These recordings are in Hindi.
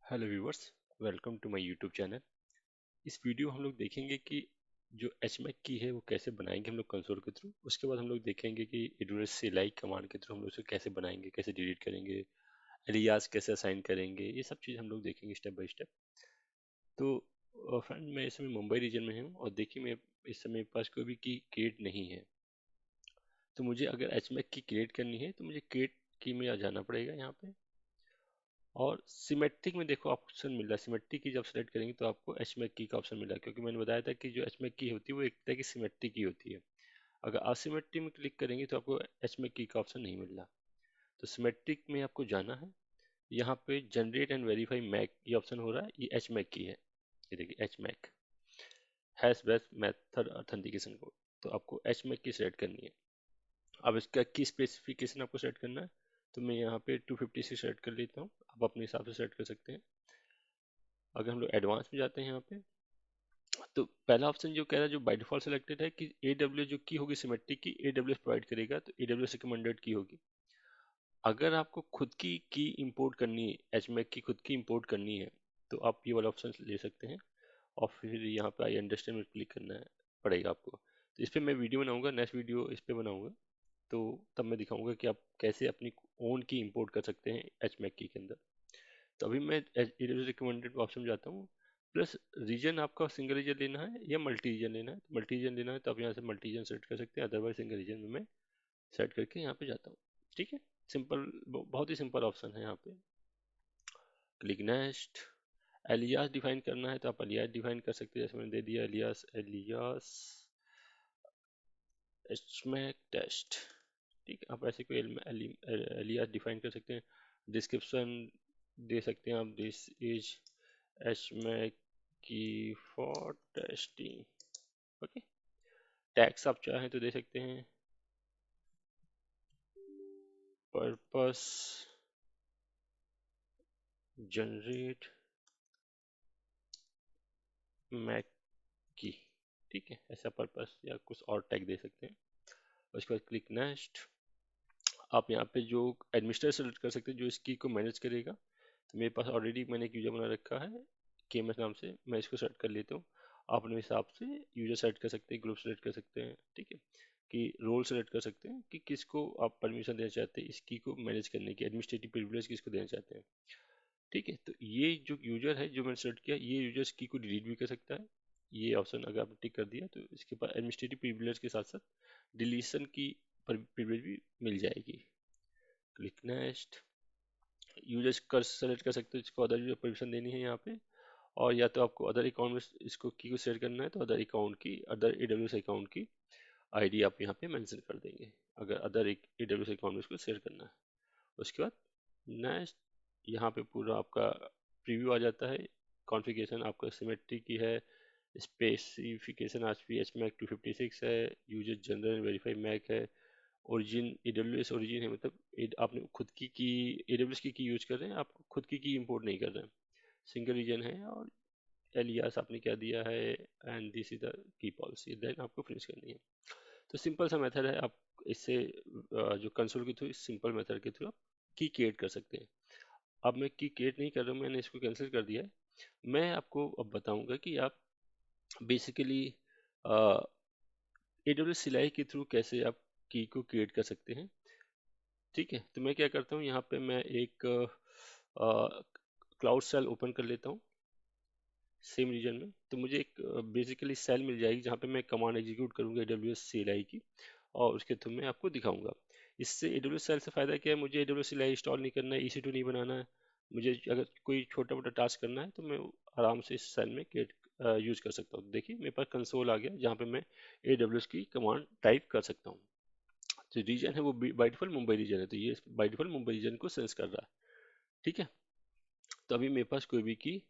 Hello viewers, welcome to my YouTube channel. इस वीडियो में हम लोग देखेंगे कि जो एचमैक की है वो कैसे बनाएंगे हम लोग कंसोल के थ्रू। उसके बाद हम लोग देखेंगे कि एडोलस CLI कमांड के थ्रू हम लोग उसे कैसे बनाएंगे, कैसे डिलीट करेंगे, एलियास कैसे असाइन करेंगे। ये सब चीज़ हम लोग देखेंगे स्टेप बाय स्टेप। तो फ्रेंड, मैं इस समय मुंबई रीजन में हूँ और देखिए मैं इस समय मेरे पास कोई भी की क्रिएट नहीं है। तो मुझे अगर एचमैक की क्रिएट करनी है तो मुझे क्रिएट की में आ जाना पड़ेगा यहाँ पे। और सिमेट्रिक में देखो ऑप्शन मिल रहा है, सिमेट्रिक की जब सेलेक्ट करेंगे तो आपको एचमेक की का ऑप्शन मिल रहा है, क्योंकि मैंने बताया था कि जो एचमेक की होती है वो एक तरह की सिमेट्रिक की होती है। अगर असिमेट्रिक में क्लिक करेंगे तो आपको एचमेक की का ऑप्शन नहीं मिल रहा। तो सिमेट्रिक में आपको जाना है। यहाँ पे जनरेट एंड वेरीफाई मैक ये ऑप्शन हो रहा है, ये एचमेक की है। ये देखिए HMAC hash based method authentication code. तो आपको एचमेक की सेलेक्ट करनी है। अब इसका की स्पेसिफिकेशन आपको सेलेक्ट करना है। तो मैं यहाँ पे 250 से सेलेक्ट कर लेता हूँ, आप अपने हिसाब से सेलेक्ट कर सकते हैं। अगर हम लोग एडवांस में जाते हैं यहाँ पे, तो पहला ऑप्शन जो कह रहा है, जो बाय डिफॉल्ट सिलेक्टेड है, कि AWS जो की होगी सिमेट्रिक की AWS प्रोवाइड करेगा, तो AWS रिकमेंडेड की होगी। अगर आपको खुद की इंपोर्ट करनी है, एचमैक की खुद की इंपोर्ट करनी है, तो आप ये वाला ऑप्शन ले सकते हैं। और फिर यहाँ पे आई अंडरस्टैंड में क्लिक करना है पड़ेगा आपको। तो इस पर मैं वीडियो बनाऊंगा, नेक्स्ट वीडियो इस पे बनाऊंगा। तो तब मैं दिखाऊंगा कि आप कैसे अपनी ओन की इंपोर्ट कर सकते हैं एचमैक की के अंदर। तो अभी मैं AWS रिकमेंडेड ऑप्शन में जाता हूँ। प्लस रीजन आपका सिंगल रीजन लेना है या मल्टी रीजन लेना है। मल्टी रीजन लेना है तो आप यहाँ से मल्टी रीजन सेलेक्ट कर सकते हैं, अदरवाइज सिंगल रीजन में मैं सेलेक्ट करके यहाँ पे जाता हूँ। ठीक है, सिंपल, बहुत ही सिंपल ऑप्शन है यहाँ पे। Click next. एलियास डिफाइन करना है तो आप एलियास डिफाइन कर सकते हैं, जैसे मैंने दे दिया एलियास एलियास एचमैक टेस्ट। ठीक है, आप ऐसे कोई एलियास डिफाइन कर सकते हैं। डिस्क्रिप्शन दे सकते हैं आप, दिस इज एचमैक की फॉर टेस्टिंग। ओके, टैग्स आप चाहें तो दे सकते हैं। पर्पस जनरेट मैक की। ठीक है, ऐसा पर्पस या कुछ और टैग दे सकते हैं। उसके बाद क्लिक नेक्स्ट। आप यहाँ पे जो एडमिनिस्ट्रेटर सेलेक्ट कर सकते हैं जो इस की को मैनेज करेगा। तो मेरे पास ऑलरेडी मैंने एक यूजर बना रखा है KMS नाम से, मैं इसको सेलेक्ट कर लेता हूँ। आप अपने हिसाब से यूजर सेलेक्ट कर सकते हैं, ग्रुप सेलेक्ट कर सकते हैं। ठीक है, कि रोल सेलेक्ट कर सकते हैं कि किसको आप परमिशन देना चाहते हैं इस की को मैनेज करने की, एडमिनिस्ट्रेटिव प्रिविलेज किसको देना चाहते हैं। ठीक है, तो ये जो यूजर है जो मैंने सेलेक्ट किया, ये यूजर इस की को डिलीट भी कर सकता है। ये ऑप्शन अगर आपने टिक कर दिया तो इसके पास एडमिनिस्ट्रेटिव प्रिविलेज के साथ साथ डिलीशन की प्रिविलेज भी मिल जाएगी। Click next. यूजर्स कर सेलेक्ट कर सकते हो इसको अदर यूजर परमिशन देनी है यहाँ पे। और या तो आपको अदर अकाउंट में इसको की को शेयर करना है तो अदर अकाउंट की, अदर AWS अकाउंट की आईडी आप यहाँ पे मेंशन कर देंगे, अगर अदर एक AWS अकाउंट में इसको शेयर करना है। उसके बाद नेक्स्ट, यहाँ पे पूरा आपका प्रीव्यू आ जाता है। कॉन्फ़िगरेशन आपका सिमेट्री की है, स्पेसिफिकेशन आरपी एचमैक 256 है, यूजर जनरल वेरीफाई मैक है, ओरिजिन AWS ओरिजिन है, मतलब आपने खुद की AWS की यूज कर रहे हैं, आप खुद की इंपोर्ट नहीं कर रहे हैं। सिंगल रीजन है, और एलियास आपने क्या दिया है, and this is the key policy, then आपको फिनिश करनी है। तो सिंपल सा मेथड है, आप इससे जो कंसोल के थ्रू, इस सिंपल मेथड के थ्रू आप की क्रिएट कर सकते हैं। अब मैं की क्रिएट नहीं कर रहा हूँ, मैंने इसको कैंसिल कर दिया है। मैं आपको अब बताऊंगा कि आप बेसिकली AWS सिलाई के थ्रू कैसे आप की को क्रिएट कर सकते हैं। ठीक है, तो मैं क्या करता हूँ, यहाँ पे मैं एक क्लाउड सेल ओपन कर लेता हूँ सेम रीजन में। तो मुझे एक बेसिकली सेल मिल जाएगी जहाँ पे मैं कमांड एग्जीक्यूट करूँगा AWS CLI की, और उसके थ्रू मैं आपको दिखाऊंगा। इससे AWS सेल से फ़ायदा क्या है, मुझे AWS CLI इंस्टॉल नहीं करना है, EC2 नहीं बनाना है। मुझे अगर कोई छोटा मोटा टास्क करना है तो मैं आराम से इस सेल में क्रिएट यूज कर सकता हूँ। देखिए मेरे पास कंसोल आ गया जहाँ पे मैं AWS की कमांड टाइप कर सकता हूँ। जो रीजन है वो बाई डिफॉल्ट मुंबई रीजन है, तो ये बाई डिफॉल्ट मुंबई रीजन को सेंस कर रहा है। ठीक है, तो अभी मेरे पास कोई भी की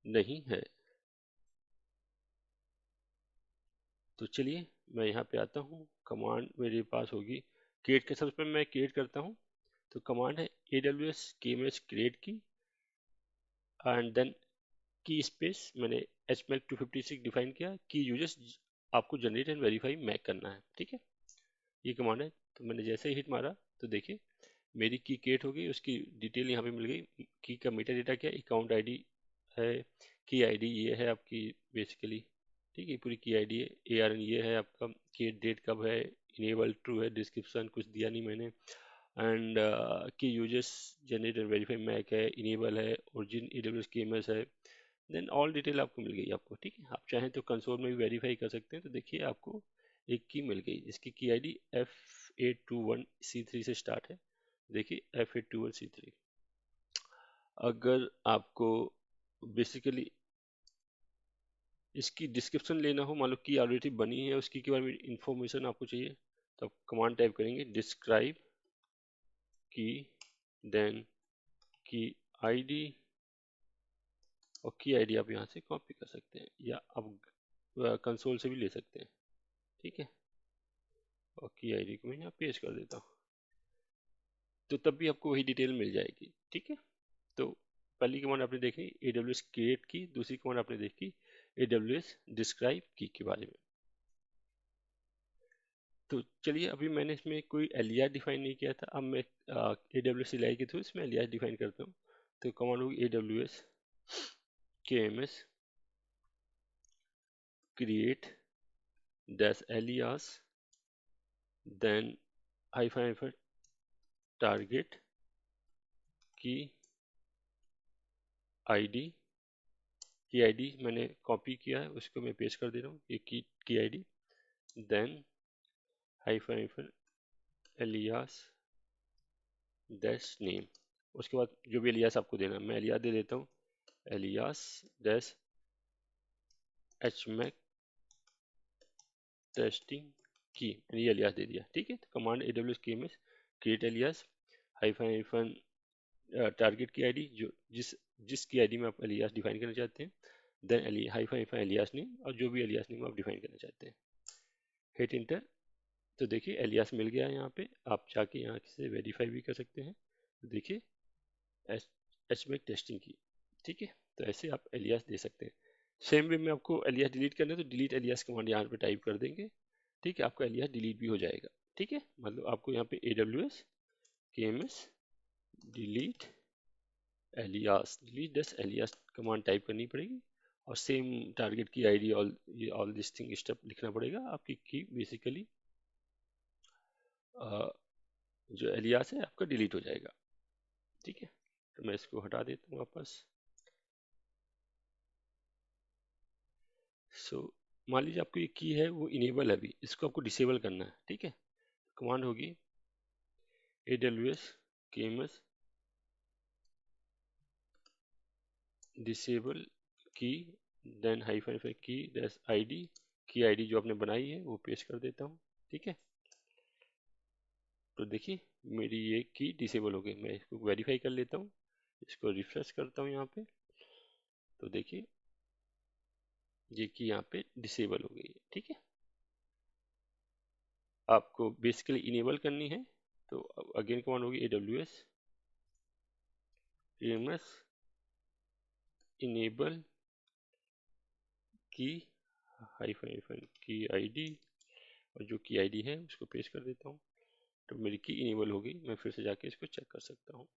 नहीं है। तो चलिए मैं यहाँ पे आता हूँ, कमांड मेरे पास होगी क्रिएट के, सबसे पहले मैं क्रिएट करता हूँ। तो कमांड है AWS KMS क्रिएट की, एंड देन की स्पेस मैंने HMAC 256 डिफाइन किया, की यूजर्स आपको जनरेट एंड वेरीफाई मैक करना है। ठीक है, ये कमांड है। तो मैंने जैसे ही हिट मारा तो देखिए मेरी की क्रिएट हो गई, उसकी डिटेल यहाँ पे मिल गई। की का मेटा डेटा क्या है, अकाउंट आईडी है, की आईडी ये है आपकी बेसिकली, ठीक है, पूरी की आईडी है। एआरएन ये है आपका, की डेट कब है, इनेबल ट्रू है, डिस्क्रिप्शन कुछ दिया नहीं मैंने, and key users generate and verify MAC है, इनेबल है, ओरिजिन AWS KMS है। देन ऑल डिटेल आपको मिल गई आपको, ठीक है। आप चाहें तो कंसोल में भी वेरीफाई कर सकते हैं। तो देखिए आपको एक की मिल गई, इसकी की आईडी F821C3 से स्टार्ट है। देखिए F821C3। अगर आपको बेसिकली इसकी डिस्क्रिप्शन लेना हो, मान लो की ऑलरेडी बनी है, उसकी के बारे में इंफॉर्मेशन आपको चाहिए, तो आप कमांड टाइप करेंगे डिस्क्राइब की, देन की आईडी, और की आईडी आप यहाँ से कॉपी कर सकते हैं या आप कंसोल से भी ले सकते हैं, ठीक है। और की आईडी को मैं यहाँ पेस्ट कर देता हूँ, तो तब भी आपको वही डिटेल मिल जाएगी, ठीक है। तो पहली कमांड आपने देखी AWS क्रिएट की, दूसरी कमांड आपने देखी AWS डिस्क्राइब की के बारे में। तो चलिए, अभी मैंने इसमें कोई एलियास डिफाइन नहीं किया था, अब मैं AWS CLI के थ्रू इसमें एलियास डिफाइन करता हूँ। तो कमांड होगी AWS KMS create dash alias, then hyphen target की आईडी, की आईडी मैंने कॉपी किया है, उसको मैं पेस्ट कर दे रहा हूँ, ये key ID, then hyphen alias dash name. उसके बाद जो भी एलियास आपको देना, मैं एलियास दे देता हूँ, एलियास डैश HMAC टेस्टिंग की, मैंने ये एलियास दे दिया, ठीक है। तो command AWS KMS create alias hyphen target key ID, जो जिस की आईडी में आप एलियास डिफाइन करना चाहते हैं, देन हाइफन एलियास नेम, और जो भी एलियास नेम आप डिफाइन करना चाहते हैं, हिट इंटर। तो देखिए एलियास मिल गया है यहाँ पे, आप जाके यहाँ से वेरीफाई भी कर सकते हैं। तो देखिए HMAC टेस्टिंग की, ठीक है। तो ऐसे आप एलियास दे सकते हैं। सेम वे में आपको एलियास डिलीट करना है तो डिलीट एलियास कमांड यहाँ पे टाइप कर देंगे, ठीक है, आपका एलियास डिलीट भी हो जाएगा, ठीक है। मतलब आपको यहाँ पे AWS KMS delete alias, delete this alias command type करनी पड़ेगी, और same target key ID, all this thing step लिखना पड़ेगा। आपकी की बेसिकली जो एलियास है आपका डिलीट हो जाएगा, ठीक है। तो मैं इसको हटा देता हूँ वापस। सो मान लीजिए आपको ये की है वो इनेबल है, अभी इसको आपको डिसेबल करना है, ठीक है। कमांड होगी AWS KMS डिसेबल की, देन हाइफन की डैश आईडी, की आईडी जो आपने बनाई है वो पेस्ट कर देता हूँ, ठीक है। तो देखिए मेरी ये की डिसेबल हो गई। मैं इसको वेरीफाई कर लेता हूँ, इसको रिफ्रेश करता हूँ यहाँ पे, तो देखिए ये की यहाँ पे डिसेबल हो गई है, ठीक है। आपको बेसिकली इनेबल करनी है, तो अगेन कमांड होगी AWS KMS इनेबल की हाइफन की आईडी, और जो की आईडी है उसको पेस्ट कर देता हूँ। तो मेरी की इनेबल हो गई। मैं फिर से जाके इसको चेक कर सकता हूँ।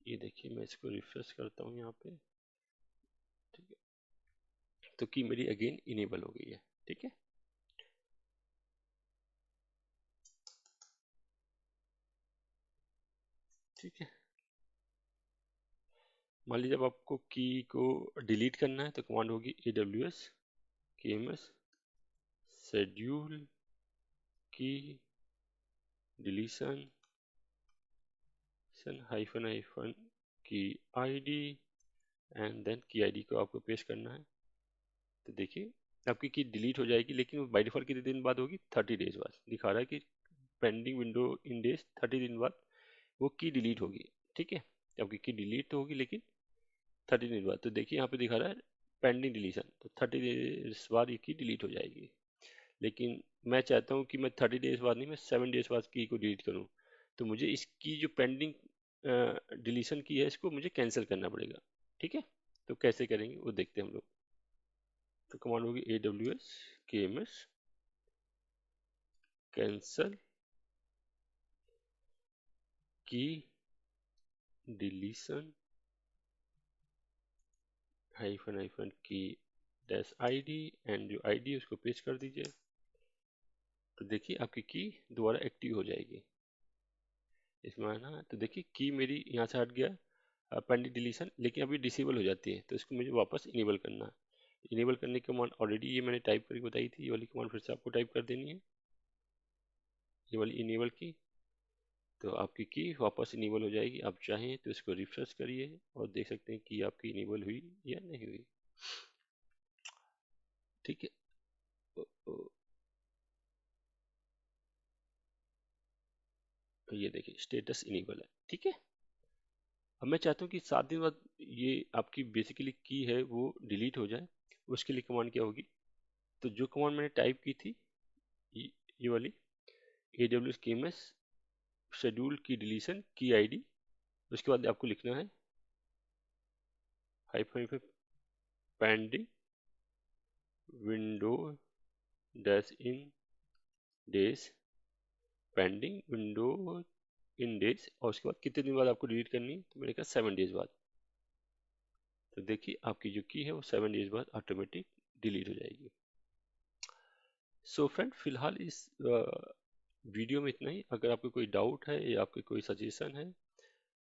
ये देखिए मैं इसको रिफ्रेश करता हूँ यहाँ पे, ठीक है। तो की मेरी अगेन इनेबल हो गई है, ठीक है। ठीक है, मान लीजिए जब आपको की को डिलीट करना है तो कमांड होगी AWS KMS शेड्यूल की डिलीशन हाइफन की आईडी, एंड देन की आईडी को आपको पेस्ट करना है। तो देखिए आपकी की डिलीट हो जाएगी, लेकिन वो बाई डिफॉल्ट कितने दिन बाद होगी, 30 डेज बाद दिखा रहा है कि पेंडिंग विंडो इन डेज, 30 दिन बाद वो की डिलीट होगी, ठीक है। आपकी की डिलीट तो होगी लेकिन 30 दिन बाद। तो देखिए यहाँ पे दिखा रहा है पेंडिंग डिलीशन, तो 30 डेज बाद ये की डिलीट हो जाएगी। लेकिन मैं चाहता हूँ कि मैं 30 डेज बाद नहीं, मैं 7 डेज बाद की को डिलीट करूँ। तो मुझे इसकी जो पेंडिंग डिलीशन की है इसको मुझे कैंसिल करना पड़ेगा, ठीक है। तो कैसे करेंगे वो देखते हैं हम लोग। तो कमांड होगी AWS KMS कैंसल की डिलीशन हाइफन हाइफन की डैश आईडी एंड जो आईडी उसको पेस्ट कर दीजिए। तो देखिए आपकी की दोबारा एक्टिव हो जाएगी। इसमें आना तो देखिए की मेरी यहाँ से हट गया पेंडिंग डिलीशन, लेकिन अभी डिसेबल हो जाती है, तो इसको मुझे वापस इनेबल करना है। इनेबल करने की कमांड ऑलरेडी ये मैंने टाइप करके बताई थी, ये वाली कमांड फिर से आपको टाइप कर देनी है, ये वाली इनेबल की। तो आपकी की वापस इनेबल हो जाएगी। आप चाहें तो इसको रिफ्रेश करिए और देख सकते हैं कि आपकी इनेबल हुई या नहीं हुई। ठीक है। ओ, ओ, तो ये देखिए स्टेटस इनेबल है। ठीक है। अब मैं चाहता हूँ कि 7 दिन बाद ये आपकी बेसिकली की है वो डिलीट हो जाए। उसके लिए कमांड क्या होगी, तो जो कमांड मैंने टाइप की थी ये, ये वाली AWS KMS शेड्यूल की डिलीशन की आईडी, उसके बाद आपको लिखना है hyphen pending window dash in days, pending window in days, और उसके बाद कितने दिन बाद आपको डिलीट करनी है, तो मैंने कहा 7 डेज बाद। तो देखिए आपकी जो की है वो 7 डेज बाद ऑटोमेटिक डिलीट हो जाएगी। सो फ्रेंड फिलहाल इस वीडियो में इतना ही। अगर आपको कोई डाउट है या आपके कोई सजेशन है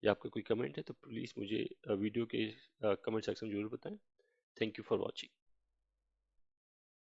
या आपका कोई कमेंट है तो प्लीज़ मुझे वीडियो के कमेंट सेक्शन में जरूर बताएं। Thank you for watching.